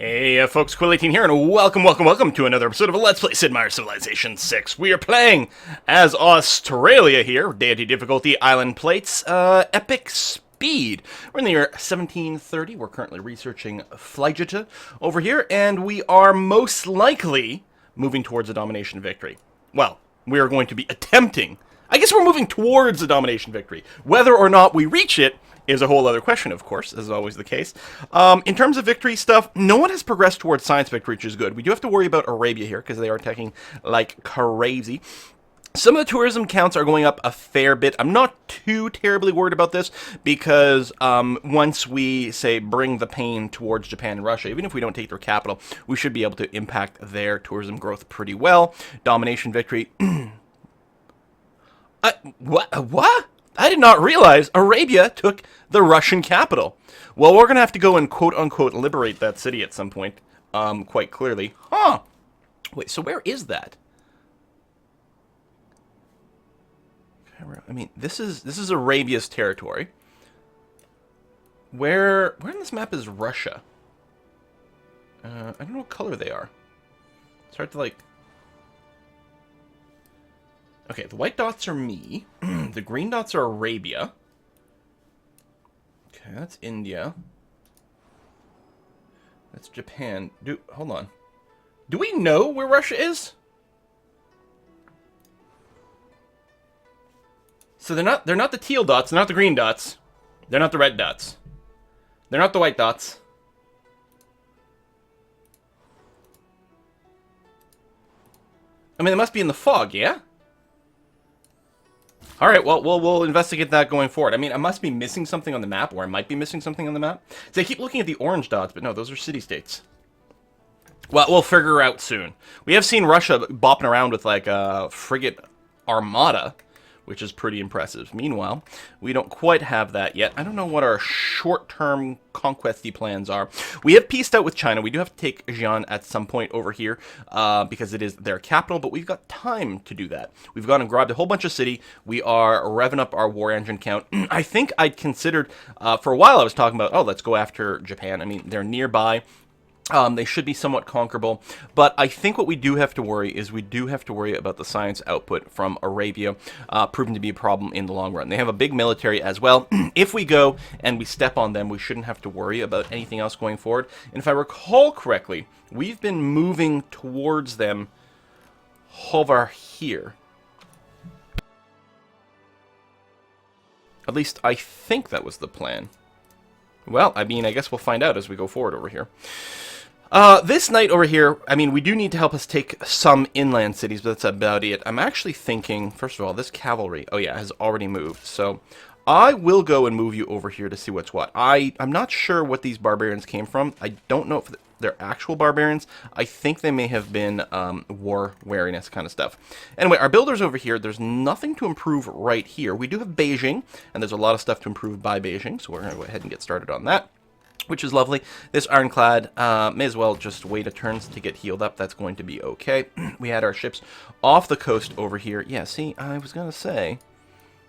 Hey folks, Quill18 here, and welcome to another episode of Let's Play Sid Meier's Civilization 6. We are playing as Australia here, Deity difficulty, island plates, epic speed. We're in the year 1730, we're currently researching Flygita over here, and we are most likely moving towards a domination victory. Well, we are going to be attempting, I guess we're moving towards a domination victory. Whether or not we reach it is a whole other question, of course, as is always the case. In terms of victory stuff, no one has progressed towards science victory, which is good. We do have to worry about Arabia here, because they are attacking like crazy. Some of the tourism counts are going up a fair bit. I'm not too terribly worried about this, because once we, say, bring the pain towards Japan and Russia, even if we don't take their capital, we should be able to impact their tourism growth pretty well. Domination victory. What? I did not realize Arabia took the Russian capital. Well, we're going to have to go and quote-unquote liberate that city at some point, quite clearly. Huh. Wait, so where is that? I mean, this is Arabia's territory. Where in this map is Russia? I don't know what color they are. It's hard to, like... Okay, the white dots are me. The green dots are Arabia. Okay, that's India. That's Japan. Hold on. Do we know where Russia is? So they're not the teal dots, they're not the green dots. They're not the red dots. They're not the white dots. I mean, they must be in the fog, yeah? Alright, well, we'll investigate that going forward. I mean, I must be missing something on the map, or I might be missing something on the map. So I keep looking at the orange dots, but no, those are city-states. Well, we'll figure out soon. We have seen Russia bopping around with, like, a frigate armada, which is pretty impressive. Meanwhile, we don't quite have that yet. I don't know what our short-term conquesty plans are. We have peaced out with China. We do have to take Xi'an at some point over here because it is their capital, but we've got time to do that. We've gone and grabbed a whole bunch of city. We are revving up our war engine count. I think I'd considered, for a while I was talking about, oh, let's go after Japan. I mean, they're nearby. They should be somewhat conquerable, but I think what we do have to worry is we do have to worry about the science output from Arabia, proving to be a problem in the long run. They have a big military as well. If we go and we step on them, we shouldn't have to worry about anything else going forward. And if I recall correctly, we've been moving towards them over here. At least I think that was the plan. Well, I mean, I guess we'll find out as we go forward over here. This knight over here, I mean, we do need to help us take some inland cities, but that's about it. I'm actually thinking, first of all, this cavalry, oh yeah, has already moved. So I will go and move you over here to see what's what. I'm not sure what these barbarians came from. I don't know if they're actual barbarians. I think they may have been war wariness kind of stuff. Anyway, our builders over here, there's nothing to improve right here. We do have Beijing, and there's a lot of stuff to improve by Beijing, so we're going to go ahead and get started on that, which is lovely. This ironclad may as well just wait a turn to get healed up. That's going to be okay. We had our ships off the coast over here. Yeah, see, I was going to say,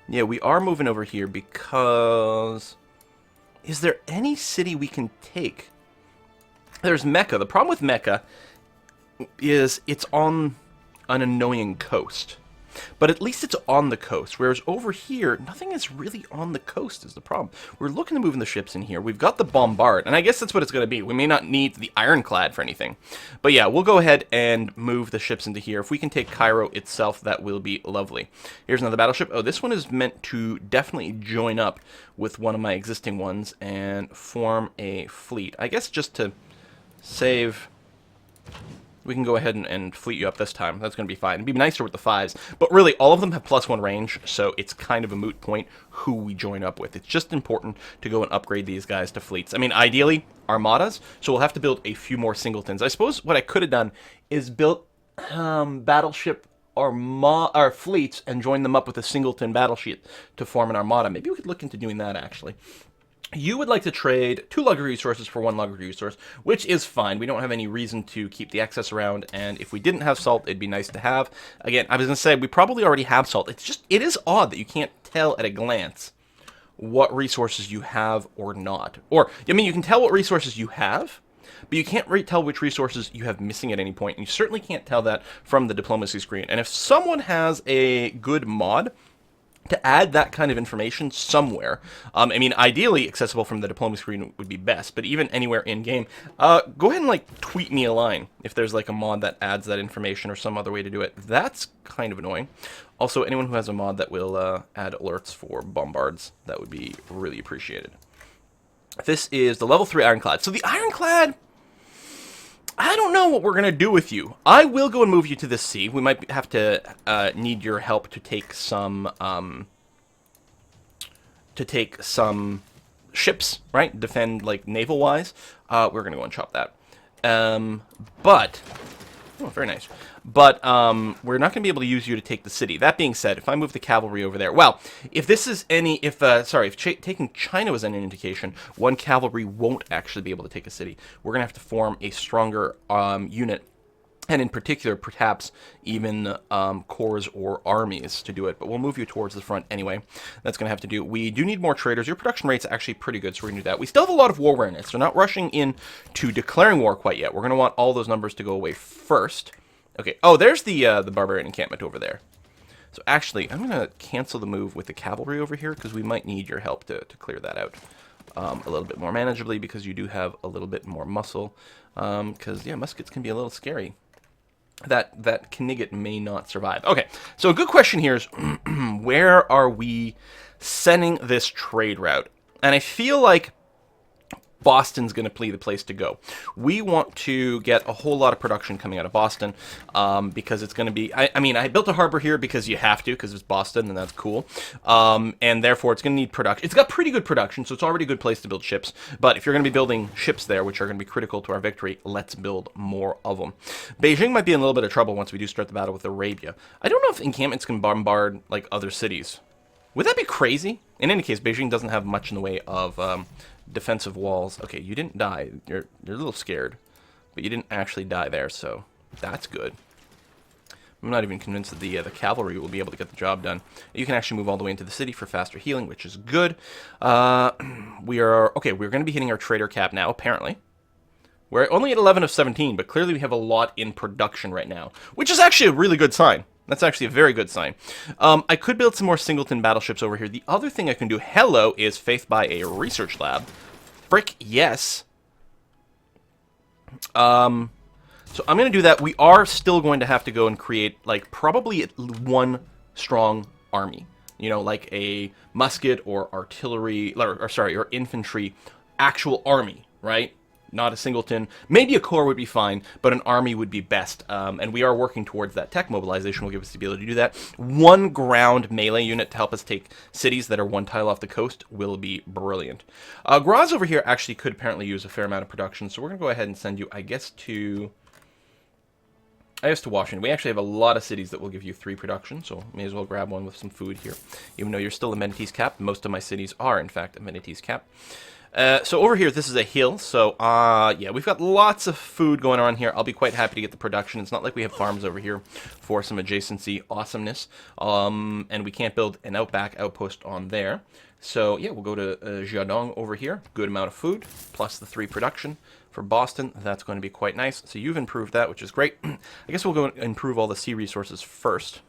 yeah, we are moving over here because... Is there any city we can take? There's Mecca. The problem with Mecca is it's on an annoying coast. But at least it's on the coast, whereas over here, nothing is really on the coast is the problem. We're looking to move the ships in here. We've got the bombard, and I guess that's what it's going to be. We may not need the ironclad for anything. But yeah, we'll go ahead and move the ships into here. If we can take Cairo itself, that will be lovely. Here's another battleship. Oh, this one is meant to definitely join up with one of my existing ones and form a fleet. I guess just to save... We can go ahead and fleet you up this time. That's going to be fine. It'd be nicer with the 5s. But really, all of them have +1 range, so it's kind of a moot point who we join up with. It's just important to go and upgrade these guys to fleets. I mean, ideally, armadas, so we'll have to build a few more singletons. I suppose what I could have done is built battleship or fleets and join them up with a singleton battleship to form an armada. Maybe we could look into doing that, actually. You would like to trade 2 luxury resources for 1 luxury resource, which is fine. We don't have any reason to keep the excess around, and if we didn't have salt, it'd be nice to have. Again, I was going to say, we probably already have salt. It is odd that you can't tell at a glance what resources you have or not. Or, I mean, you can tell what resources you have, but you can't tell which resources you have missing at any point, and you certainly can't tell that from the diplomacy screen. And if someone has a good mod to add that kind of information somewhere, I mean, ideally accessible from the diplomacy screen would be best, but even anywhere in-game, go ahead and, like, tweet me a line if there's, like, a mod that adds that information or some other way to do it. That's kind of annoying. Also, anyone who has a mod that will add alerts for bombards, that would be really appreciated. This is the level 3 Ironclad. So the Ironclad, I don't know what we're going to do with you. I will go and move you to the sea. We might have to need your help to take some ships, right? Defend, like, naval-wise. We're going to go and chop that. But, oh, very nice. But we're not going to be able to use you to take the city. That being said, if I move the cavalry over there, well, if this is any, if taking China was any indication, one cavalry won't actually be able to take a city. We're going to have to form a stronger unit, and in particular, perhaps even corps or armies to do it. But we'll move you towards the front anyway. That's going to have to do. We do need more traders. Your production rate's actually pretty good, so we're going to do that. We still have a lot of war awareness. We're not rushing in to declaring war quite yet. We're going to want all those numbers to go away first. Okay, oh, there's the barbarian encampment over there. So actually, I'm going to cancel the move with the cavalry over here, because we might need your help to clear that out a little bit more manageably, because you do have a little bit more muscle. Because, yeah, muskets can be a little scary. That Knigget may not survive. Okay, so a good question here is, where are we sending this trade route? And I feel like Boston's going to be the place to go. We want to get a whole lot of production coming out of Boston, because it's going to be, I mean, I built a harbor here because you have to, because it's Boston, and that's cool. And therefore, it's going to need production. It's got pretty good production, so it's already a good place to build ships. But if you're going to be building ships there, which are going to be critical to our victory, let's build more of them. Beijing might be in a little bit of trouble once we do start the battle with Arabia. I don't know if encampments can bombard, like, other cities. Would that be crazy? In any case, Beijing doesn't have much in the way of defensive walls. Okay, you didn't die. You're a little scared, but you didn't actually die there, so that's good. I'm not even convinced that the cavalry will be able to get the job done. You can actually move all the way into the city for faster healing, which is good. We're going to be hitting our trader cap now, apparently. We're only at 11 of 17, but clearly we have a lot in production right now, which is actually a really good sign. That's actually a very good sign. I could build some more singleton battleships over here. The other thing I can do, hello, is Faith by a research lab. Frick, yes. So I'm going to do that. We are still going to have to go and create, like, probably one strong army. You know, like a musket or artillery, or infantry actual army, right? Not a singleton. Maybe a corps would be fine, but an army would be best. And we are working towards that. Tech mobilization will give us the ability to do that. One ground melee unit to help us take cities that are one tile off the coast will be brilliant. Graz over here actually could apparently use a fair amount of production, so we're going to go ahead and send you, I guess, to Washington. We actually have a lot of cities that will give you 3 production, so may as well grab one with some food here. Even though you're still amenities capped, most of my cities are, in fact, amenities capped. So over here, this is a hill, so, yeah, we've got lots of food going on here. I'll be quite happy to get the production. It's not like we have farms over here for some adjacency awesomeness, and we can't build an outback outpost on there. So, yeah, we'll go to Jiadong over here. Good amount of food, plus the 3 production for Boston. That's going to be quite nice. So you've improved that, which is great. I guess we'll go and improve all the sea resources first.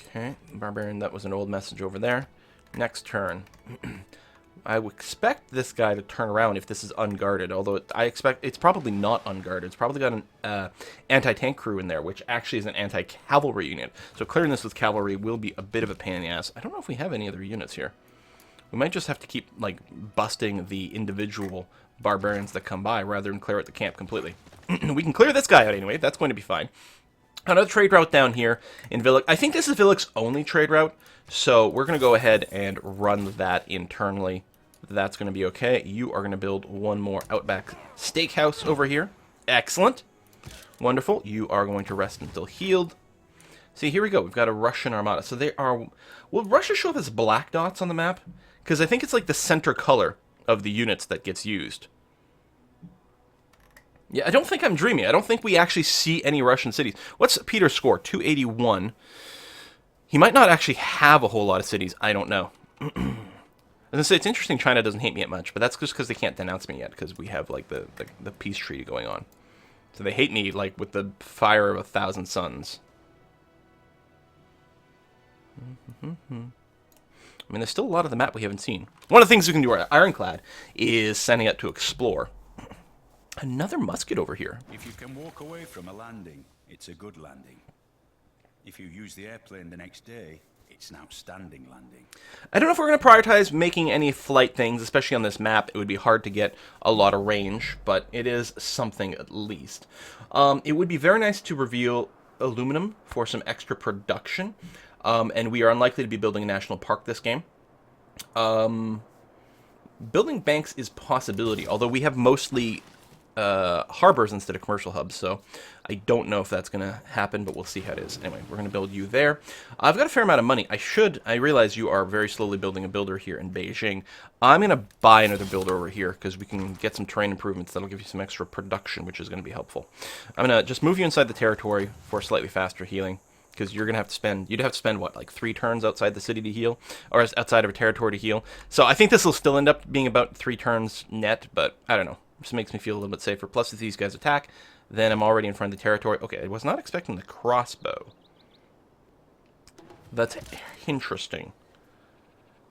Okay, Barbarian, that was an old message over there. Next turn. I would expect this guy to turn around if this is unguarded, although I expect it's probably not unguarded. It's probably got an anti-tank crew in there, which actually is an anti-cavalry unit. So clearing this with cavalry will be a bit of a pain in the ass. I don't know if we have any other units here. We might just have to keep, like, busting the individual barbarians that come by rather than clear out the camp completely. We can clear this guy out anyway. That's going to be fine. Another trade route down here in Villic. I think this is Villic's only trade route, so we're going to go ahead and run that internally. That's going to be okay. You are going to build one more Outback Steakhouse over here. Excellent. Wonderful. You are going to rest until healed. See, here we go. We've got a Russian armada. So they are... Will Russia show up as black dots on the map? Because I think it's like the center color of the units that gets used. Yeah, I don't think I'm dreaming. I don't think we actually see any Russian cities. What's Peter's score? 281. He might not actually have a whole lot of cities. I don't know. As gonna say, it's interesting China doesn't hate me yet much, but that's just because they can't denounce me yet, because we have, like, the peace treaty going on. So they hate me, like, with the fire of 1,000 suns. I mean, there's still a lot of the map we haven't seen. One of the things we can do our Ironclad is sending out to explore. Another musket over here. If you can walk away from a landing, it's a good landing. If you use the airplane the next day, it's an outstanding landing. I don't know if we're going to prioritize making any flight things, especially on this map. It would be hard to get a lot of range, but it is something at least. It would be very nice to reveal aluminum for some extra production, and we are unlikely to be building a national park this game. Building banks is a possibility, although we have mostly harbors instead of commercial hubs, so I don't know if that's going to happen, but we'll see how it is. Anyway, we're going to build you there. I've got a fair amount of money. I realize you are very slowly building a builder here in Beijing. I'm going to buy another builder over here, because we can get some terrain improvements that'll give you some extra production, which is going to be helpful. I'm going to just move you inside the territory for slightly faster healing, because you're going to have to spend, you'd have to spend, what, like 3 turns outside the city to heal? Or outside of a territory to heal? So I think this will still end up being about 3 turns net, but I don't know. Just makes me feel a little bit safer. Plus, if these guys attack, then I'm already in front of the territory. Okay, I was not expecting the crossbow. That's interesting.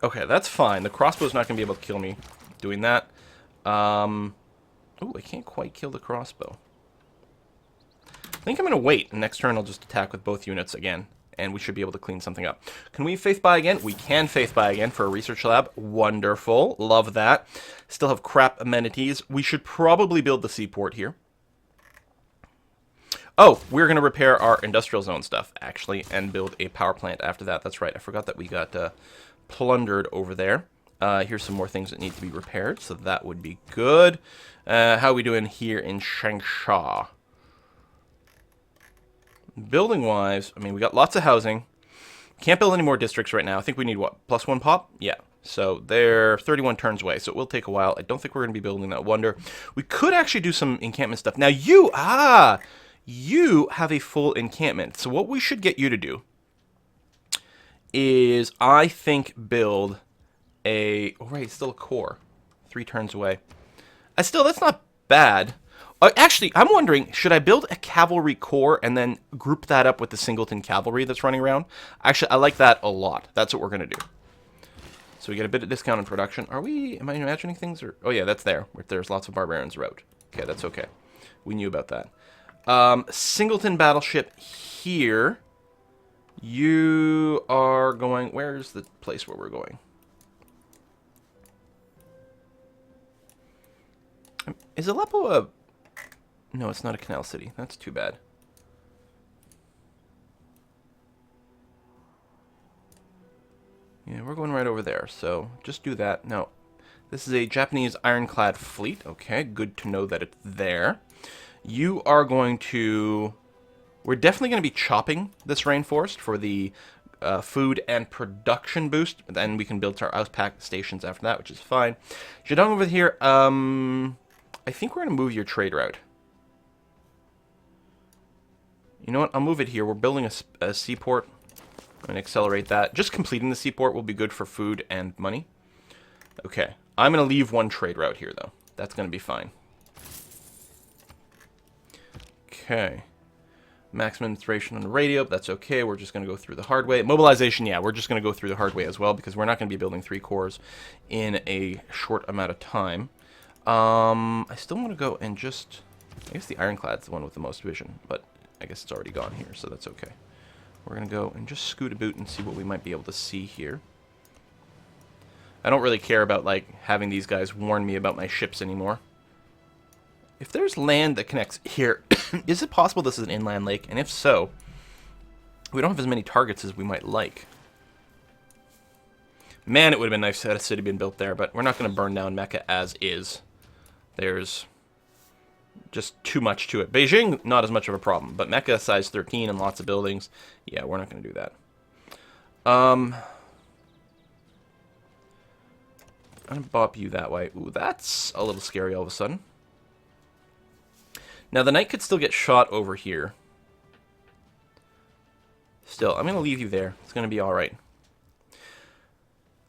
Okay, that's fine. The crossbow's not going to be able to kill me doing that. Ooh, I can't quite kill the crossbow. I think I'm going to wait. And next turn, I'll just attack with both units again. And we should be able to clean something up. Can we faith buy again? We can faith buy again for a research lab. Wonderful. Love that. Still have crap amenities. We should probably build the seaport here. Oh, we're going to repair our industrial zone stuff, actually, and build a power plant after that. That's right. I forgot that we got plundered over there. Here's some more things that need to be repaired, so that would be good. How are we doing here in Changsha? Building-wise, I mean, we got lots of housing. Can't build any more districts right now. I think we need, what, +1 pop? Yeah. So they're 31 turns away, so it will take a while. I don't think we're going to be building that wonder. We could actually do some encampment stuff. Now, you have a full encampment. So what we should get you to do is, I think, build a... Oh, right, it's still a core. 3 turns away. That's not bad. Actually, I'm wondering, should I build a cavalry corps and then group that up with the singleton cavalry that's running around? Actually, I like that a lot. That's what we're going to do. So we get a bit of discount in production. Am I imagining things? Oh yeah, that's there. There's lots of barbarians route. Okay, that's okay. We knew about that. Singleton battleship here. You are going... Where's the place where we're going? Is Aleppo a... No, it's not a canal city. That's too bad. Yeah, we're going right over there, so just do that. No, this is a Japanese ironclad fleet. Okay, good to know that it's there. You are going to... We're definitely going to be chopping this rainforest for the food and production boost. Then we can build our outpack stations after that, which is fine. Zhejiang over here, I think we're going to move your trade route. You know what? I'll move it here. We're building a seaport. I'm going to accelerate that. Just completing the seaport will be good for food and money. Okay. I'm going to leave one trade route here, though. That's going to be fine. Okay. Maximum iteration on the radio. That's okay. We're just going to go through the hard way. Mobilization, yeah. We're just going to go through the hard way as well, because we're not going to be building 3 cores in a short amount of time. I still want to go and just... I guess the ironclad's the one with the most vision, but... I guess it's already gone here, so that's okay. We're going to go and just scoot a boot and see what we might be able to see here. I don't really care about, like, having these guys warn me about my ships anymore. If there's land that connects here, is it possible this is an inland lake? And if so, we don't have as many targets as we might like. Man, it would have been nice to have a city been built there, but we're not going to burn down Mecca as is. There's... just too much to it. Beijing, not as much of a problem, but Mecca, size 13 and lots of buildings, yeah, we're not going to do that. I'm going to bop you that way. Ooh, that's a little scary all of a sudden. Now, the knight could still get shot over here. Still, I'm going to leave you there. It's going to be alright.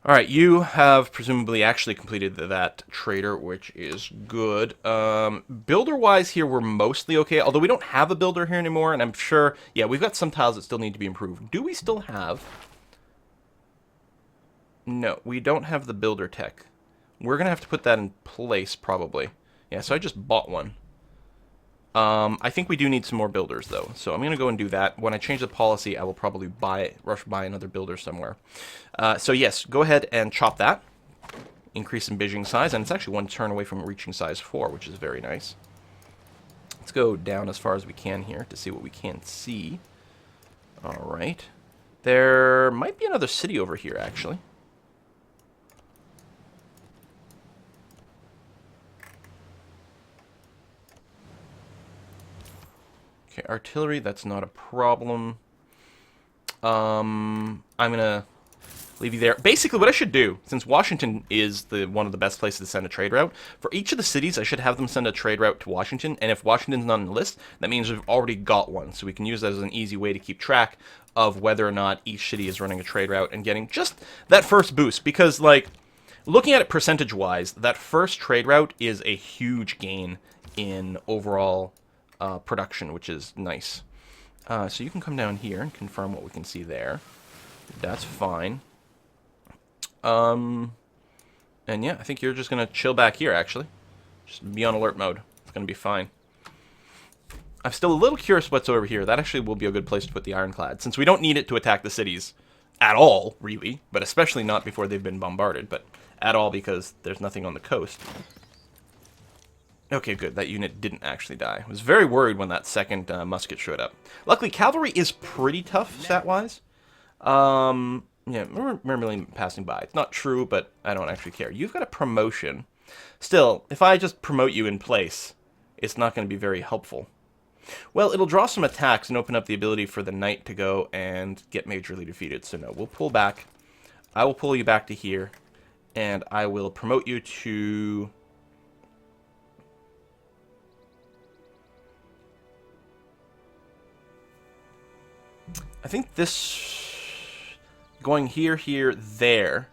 Alright, you have presumably actually completed that trader, which is good. Builder-wise here, we're mostly okay, although we don't have a builder here anymore, and I'm sure, yeah, we've got some tiles that still need to be improved. Do we still have... No, we don't have the builder tech. We're going to have to put that in place, probably. Yeah, so I just bought one. I think we do need some more builders, though. So I'm going to go and do that. When I change the policy, I will probably rush buy another builder somewhere. So yes, go ahead and chop that. Increase in Beijing size, and it's actually one turn away from reaching size 4, which is very nice. Let's go down as far as we can here to see what we can see. Alright. There might be another city over here, actually. Okay, artillery, that's not a problem. I'm gonna leave you there. Basically, what I should do, since Washington is one of the best places to send a trade route, for each of the cities, I should have them send a trade route to Washington, and if Washington's not on the list, that means we've already got one, so we can use that as an easy way to keep track of whether or not each city is running a trade route and getting just that first boost, because, like, looking at it percentage-wise, that first trade route is a huge gain in overall production, which is nice. So you can come down here and confirm what we can see there. That's fine. And yeah, I think you're just going to chill back here, actually. Just be on alert mode. It's going to be fine. I'm still a little curious what's over here. That actually will be a good place to put the ironclad, since we don't need it to attack the cities at all, really. But especially not before they've been bombarded, but at all because there's nothing on the coast. Okay, good. That unit didn't actually die. I was very worried when that second musket showed up. Luckily, cavalry is pretty tough, stat-wise. Yeah, merely passing by. It's not true, but I don't actually care. You've got a promotion. Still, if I just promote you in place, it's not going to be very helpful. Well, it'll draw some attacks and open up the ability for the knight to go and get majorly defeated. So no, we'll pull back. I will pull you back to here, and I will promote you to... I think this... Going here, there.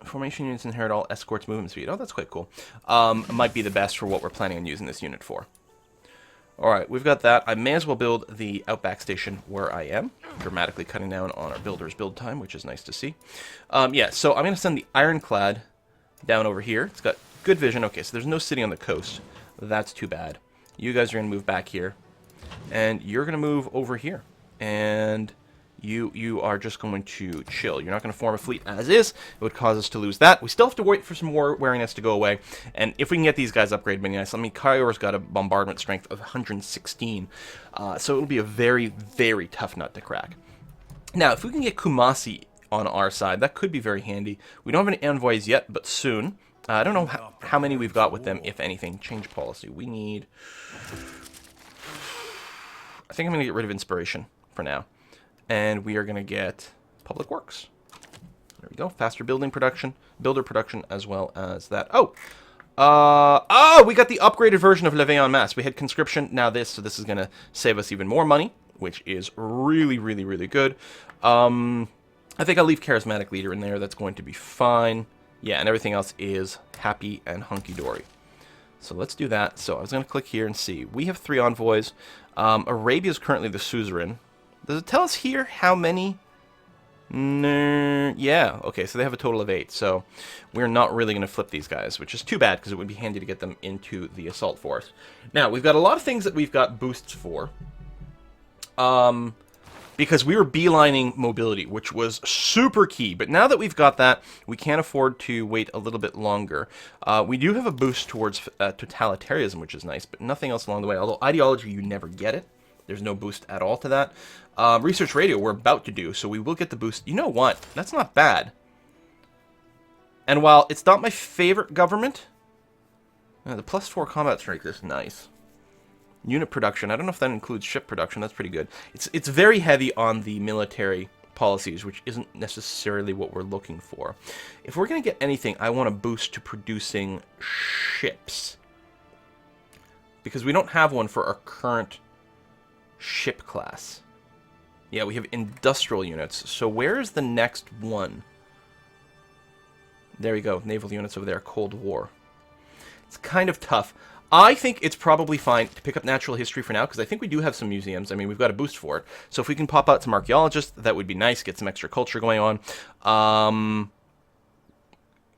Formation units inherit all escorts movement speed. Oh, that's quite cool. Might be the best for what we're planning on using this unit for. Alright, we've got that. I may as well build the Outback Station where I am. Dramatically cutting down on our builder's build time, which is nice to see. Yeah, so I'm going to send the Ironclad down over here. It's got good vision. Okay, so there's no city on the coast. That's too bad. You guys are going to move back here. And you're going to move over here. And you are just going to chill. You're not going to form a fleet as is. It would cause us to lose that. We still have to wait for some more wariness to go away. And if we can get these guys upgraded, pretty nice. I mean, Kaior's got a bombardment strength of 116. So it'll be a very, very tough nut to crack. Now, if we can get Kumasi on our side, that could be very handy. We don't have any envoys yet, but soon. I don't know how many we've got with them, if anything. Change policy. We need... I think I'm going to get rid of inspiration for now. And we are going to get public works. There we go. Faster builder production as well as that. Oh! We got the upgraded version of Levée en Masse. We had conscription, now this, so this is going to save us even more money, which is really, really, really good. I think I'll leave Charismatic Leader in there. That's going to be fine. Yeah, and everything else is happy and hunky-dory. So let's do that. So I was going to click here and see. We have 3 envoys. Arabia is currently the suzerain. Does it tell us here how many? No. Yeah, okay, so they have a total of 8. So we're not really going to flip these guys, which is too bad because it would be handy to get them into the assault force. Now, we've got a lot of things that we've got boosts for. Because we were beelining mobility, which was super key. But now that we've got that, we can't afford to wait a little bit longer. We do have a boost towards totalitarianism, which is nice, but nothing else along the way. Although ideology, you never get it. There's no boost at all to that. Research radio, we're about to do, so we will get the boost. You know what? That's not bad. And while it's not my favorite government, the +4 combat strength is nice. Unit production, I don't know if that includes ship production, that's pretty good. It's very heavy on the military policies, which isn't necessarily what we're looking for. If we're going to get anything, I want a boost to producing ships. Because we don't have one for our current ship class. Yeah, we have industrial units. So where is the next one? There we go. Naval units over there. Cold War. It's kind of tough. I think it's probably fine to pick up natural history for now, because I think we do have some museums. I mean, we've got a boost for it. So if we can pop out some archaeologists, that would be nice. Get some extra culture going on.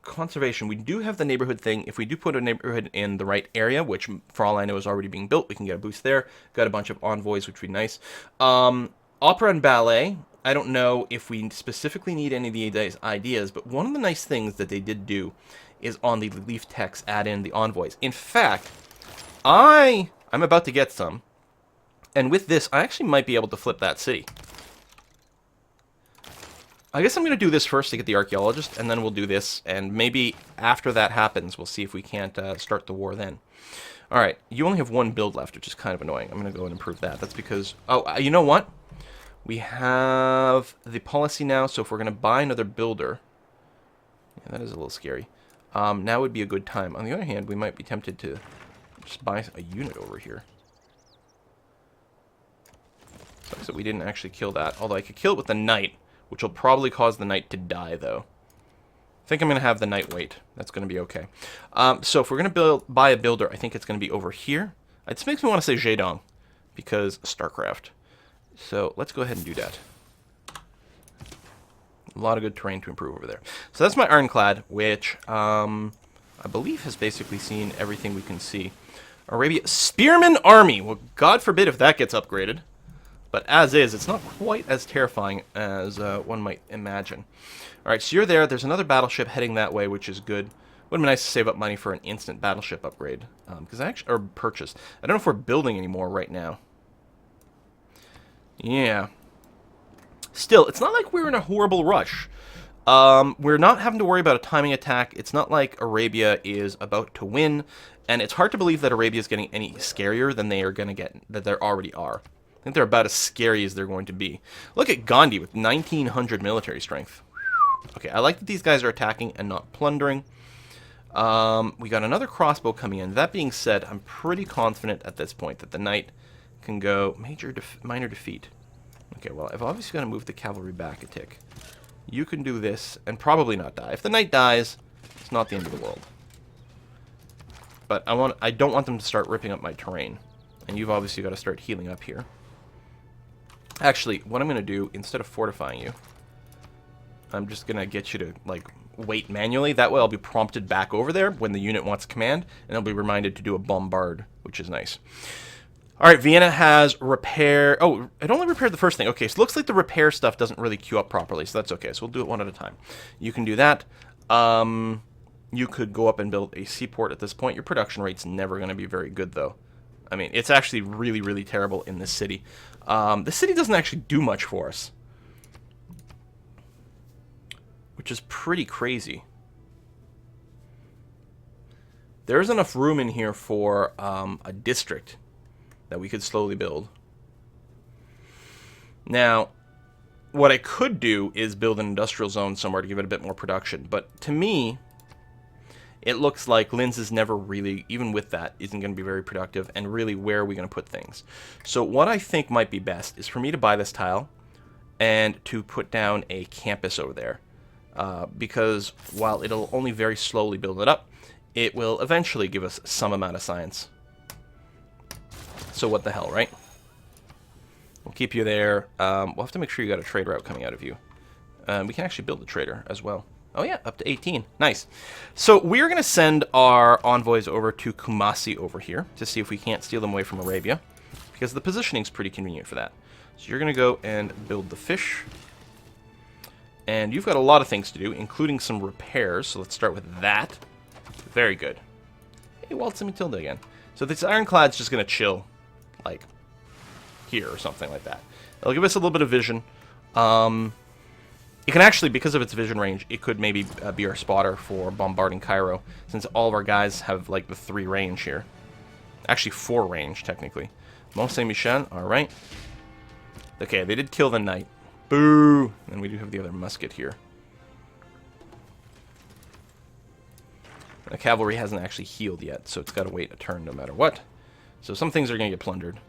Conservation. We do have the neighborhood thing. If we do put a neighborhood in the right area, which for all I know is already being built, we can get a boost there. Got a bunch of envoys, which would be nice. Opera and ballet. I don't know if we specifically need any of these ideas, but one of the nice things that they did do is on the leaf text add in the envoys. In fact, I'm about to get some, and with this, I actually might be able to flip that city. I guess I'm going to do this first to get the archaeologist, and then we'll do this, and maybe after that happens, we'll see if we can't start the war then. Alright, you only have one build left, which is kind of annoying. I'm going to go and improve that. That's because... Oh, you know what? We have the policy now, so if we're going to buy another builder... Yeah, that is a little scary. Now would be a good time. On the other hand, we might be tempted to just buy a unit over here. Sucks that we didn't actually kill that, although I could kill it with the knight, which will probably cause the knight to die, though. I think I'm going to have the knight wait. That's going to be okay. So if we're going to buy a builder, I think it's going to be over here. This makes me want to say Zedong, because StarCraft. So let's go ahead and do that. A lot of good terrain to improve over there. So that's my Ironclad, which I believe has basically seen everything we can see. Arabia Spearman Army. Well, God forbid if that gets upgraded. But as is, it's not quite as terrifying as one might imagine. Alright, so you're there. There's another battleship heading that way, which is good. Would be nice to save up money for an instant battleship upgrade. Or purchase. I don't know if we're building anymore right now. Yeah. Still, it's not like we're in a horrible rush. We're not having to worry about a timing attack. It's not like Arabia is about to win. And it's hard to believe that Arabia is getting any scarier than they are going to get, that they already are. I think they're about as scary as they're going to be. Look at Gandhi with 1,900 military strength. Okay, I like that these guys are attacking and not plundering. We got another crossbow coming in. That being said, I'm pretty confident at this point that the knight can go minor defeat. Okay, well, I've obviously got to move the cavalry back a tick. You can do this and probably not die. If the knight dies, it's not the end of the world. But I don't want them to start ripping up my terrain. And you've obviously got to start healing up here. Actually, what I'm going to do, instead of fortifying you, I'm just going to get you to, like, wait manually. That way I'll be prompted back over there when the unit wants command, and I'll be reminded to do a bombard, which is nice. Alright, Vienna has repair... Oh, it only repaired the first thing. Okay, so it looks like the repair stuff doesn't really queue up properly, so that's okay. So we'll do it one at a time. You can do that. You could go up and build a seaport at this point. Your production rate's never going to be very good, though. I mean, it's actually really, really terrible in this city. The city doesn't actually do much for us, which is pretty crazy. There's enough room in here for a district that we could slowly build. Now, what I could do is build an industrial zone somewhere to give it a bit more production. But to me, it looks like Linz is never really, even with that, isn't going to be very productive. And really, where are we going to put things? So what I think might be best is for me to buy this tile and to put down a campus over there. Because while it'll only very slowly build it up, it will eventually give us some amount of science. So what the hell, right? We'll keep you there. We'll have to make sure you got a trade route coming out of you. We can actually build a trader as well. Oh yeah, up to 18. Nice. So we're going to send our envoys over to Kumasi over here to see if we can't steal them away from Arabia, because the positioning is pretty convenient for that. So you're going to go and build the fish. And you've got a lot of things to do, including some repairs. So let's start with that. Very good. Hey, Waltz Matilda again. So this Ironclad's just going to chill, like, here or something like that. It'll give us a little bit of vision. It can actually, because of its vision range, it could maybe be our spotter for bombarding Cairo, since all of our guys have, like, the 3 range here. Actually, 4 range, technically. Mont Saint-Michel, alright. Okay, they did kill the knight. Boo! And we do have the other musket here. The cavalry hasn't actually healed yet, so it's got to wait a turn no matter what. So some things are going to get plundered.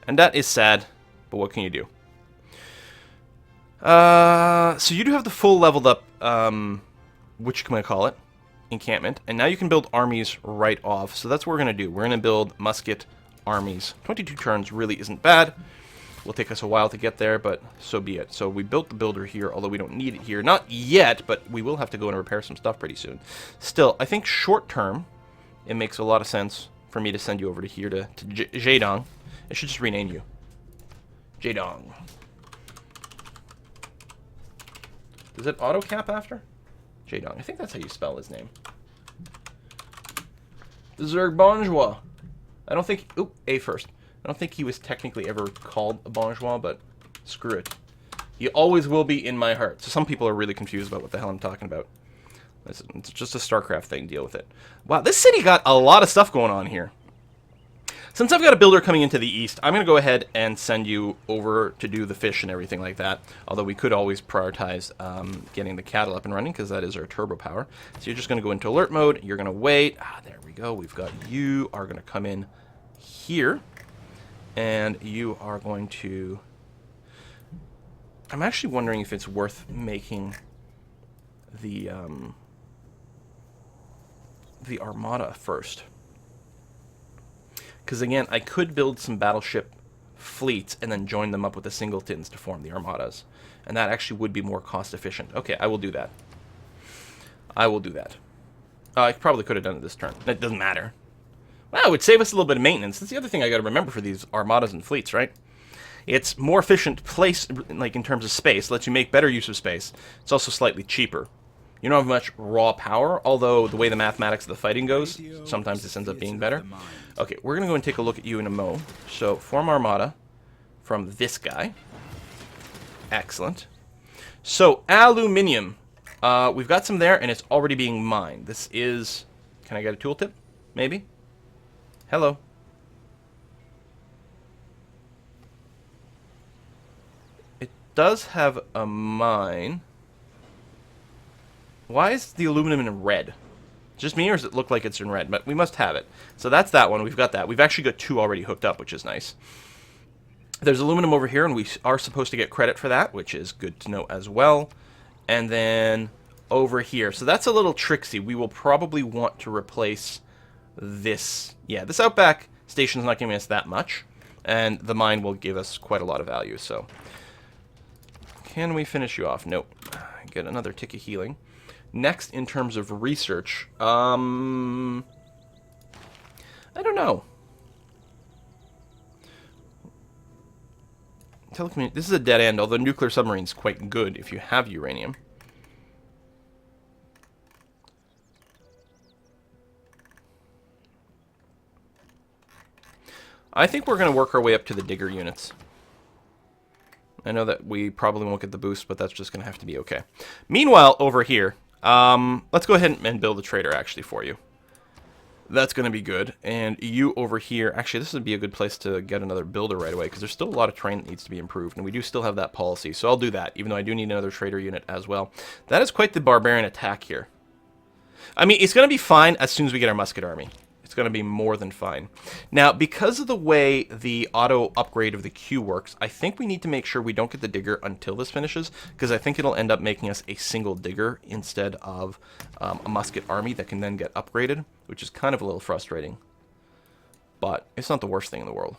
And that is sad, but what can you do? So you do have the full leveled up, which can I call it? Encampment. And now you can build armies right off. So that's what we're going to do. We're going to build musket armies. 22 turns really isn't bad. Will take us a while to get there, but so be it. So we built the builder here, although we don't need it here. Not yet, but we will have to go and repair some stuff pretty soon. Still, I think short term, it makes a lot of sense for me to send you over to here to Zhejiang. I should just rename you. Zhejiang. Does it auto cap after? Zhejiang. I think that's how you spell his name. Zerg Bonjour. I don't think... Oop, A first. I don't think he was technically ever called a bourgeois, but screw it. He always will be in my heart. So some people are really confused about what the hell I'm talking about. It's just a StarCraft thing. Deal with it. Wow, this city got a lot of stuff going on here. Since I've got a builder coming into the east, I'm going to go ahead and send you over to do the fish and everything like that. Although we could always prioritize getting the cattle up and running, because that is our turbo power. So you're just going to go into alert mode. You're going to wait. Ah, there we go. We've got you are going to come in here. And you are going to... I'm actually wondering if it's worth making the Armada first. Because again, I could build some battleship fleets and then join them up with the singletons to form the Armadas. And that actually would be more cost efficient. Okay, I will do that. I will do that. I probably could have done it this turn. It doesn't matter. Well, it would save us a little bit of maintenance. That's the other thing I got to remember for these armadas and fleets, right? It's more efficient place, like in terms of space. Lets you make better use of space. It's also slightly cheaper. You don't have much raw power, although the way the mathematics of the fighting goes, sometimes this ends up being better. Okay, we're going to go and take a look at you in a mo. So, form armada from this guy. Excellent. So, aluminium. We've got some there, and it's already being mined. This is... Can I get a tooltip? Maybe? Hello. It does have a mine. Why is the aluminum in red? Just me, or does it look like it's in red? But we must have it. So that's that one. We've got that. We've actually got 2 already hooked up, which is nice. There's aluminum over here, and we are supposed to get credit for that, which is good to know as well. And then over here. So that's a little tricksy. We will probably want to replace this. Yeah, this Outback station's not giving us that much, and the mine will give us quite a lot of value. So can we finish you off? Nope. Get another tick of healing. Next, in terms of research, I don't know. This is a dead end, although nuclear submarine's quite good if you have uranium. I think we're going to work our way up to the digger units. I know that we probably won't get the boost, but that's just going to have to be okay. Meanwhile, over here, let's go ahead and build a trader, actually, for you. That's going to be good. And you over here, actually, this would be a good place to get another builder right away, because there's still a lot of terrain that needs to be improved, and we do still have that policy, so I'll do that, even though I do need another trader unit as well. That is quite the barbarian attack here. I mean, it's going to be fine as soon as we get our musket army. It's going to be more than fine. Now, because of the way the auto upgrade of the Q works, I think we need to make sure we don't get the digger until this finishes, because I think it'll end up making us a single digger instead of a musket army that can then get upgraded, which is kind of a little frustrating. But it's not the worst thing in the world.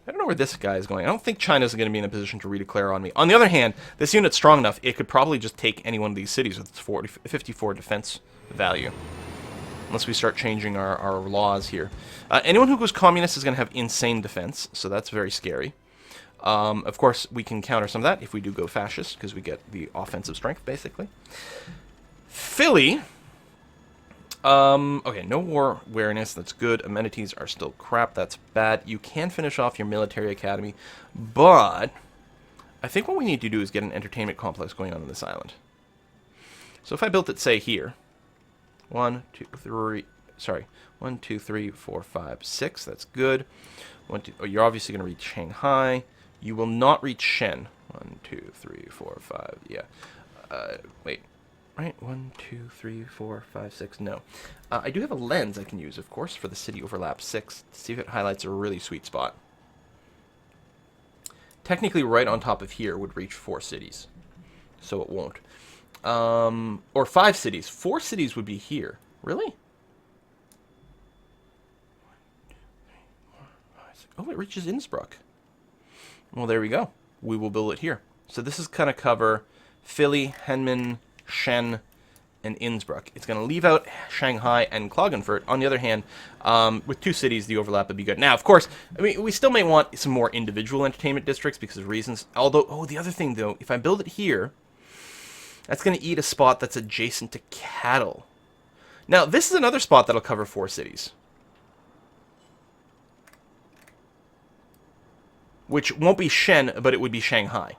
I don't know where this guy is going. I don't think China's going to be in a position to redeclare on me. On the other hand, this unit's strong enough, it could probably just take any one of these cities with its 54 defense value. Unless we start changing our laws here. Anyone who goes communist is going to have insane defense, so that's very scary. Of course, we can counter some of that if we do go fascist, because we get the offensive strength, basically. Philly. Okay, no war awareness, that's good. Amenities are still crap, that's bad. You can finish off your military academy, but I think what we need to do is get an entertainment complex going on this island. So if I built it, say, here. 1, 2, 3, 4, 5, 6. That's good. 1, 2. Oh, you're obviously going to reach Shanghai. You will not reach Shen. 1, 2, 3, 4, 5. Yeah. Wait. Right. 1, 2, 3, 4, 5, 6. No. I do have a lens I can use, of course, for the city overlap 6 to see if it highlights a really sweet spot. technically right on top of here would reach 4 cities. So it won't. Or 5 cities. 4 cities would be here. Really? Oh, it reaches Innsbruck. Well, there we go. We will build it here. So this is going to cover Philly, Henman, Shen, and Innsbruck. It's going to leave out Shanghai and Klagenfurt. On the other hand, with 2 cities, the overlap would be good. Now, of course, I mean, we still may want some more individual entertainment districts because of reasons. Although, oh, the other thing, though, if I build it here, that's going to eat a spot that's adjacent to cattle. Now, this is another spot that'll cover 4 cities. Which won't be Shen, but it would be Shanghai.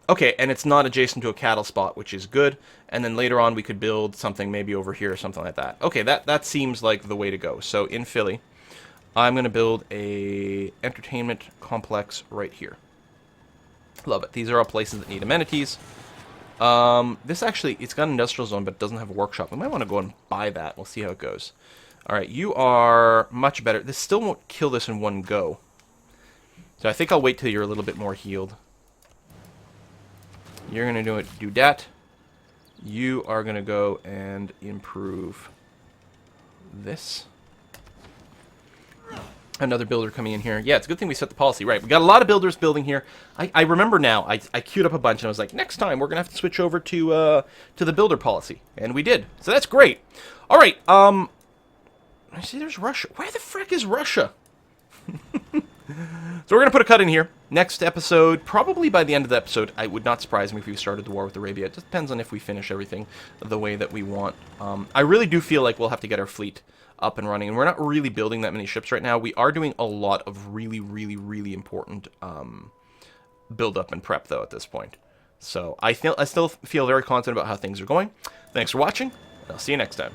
Okay, and it's not adjacent to a cattle spot, which is good. And then later on, we could build something maybe over here or something like that. Okay, that seems like the way to go. So in Philly, I'm going to build a entertainment complex right here. Love it. These are all places that need amenities. This actually, it's got an industrial zone, but it doesn't have a workshop. We might want to go and buy that. We'll see how it goes. All right, you are much better. This still won't kill this in one go. So I think I'll wait till you're a little bit more healed. You're going to do that. You are going to go and improve this. Another builder coming in here. Yeah, it's a good thing we set the policy right. We got a lot of builders building here. I remember now. I queued up a bunch and I was like, next time we're going to have to switch over to the builder policy. And we did. So that's great. All right. I see there's Russia. Where the frick is Russia? So we're going to put a cut in here. Next episode, probably by the end of the episode, it would not surprise me if we started the war with Arabia. It just depends on if we finish everything the way that we want. I really do feel like we'll have to get our fleet up and running. And we're not really building that many ships right now. We are doing a lot of really, really, really important build-up and prep, though, at this point. So I still feel very confident about how things are going. Thanks for watching, and I'll see you next time.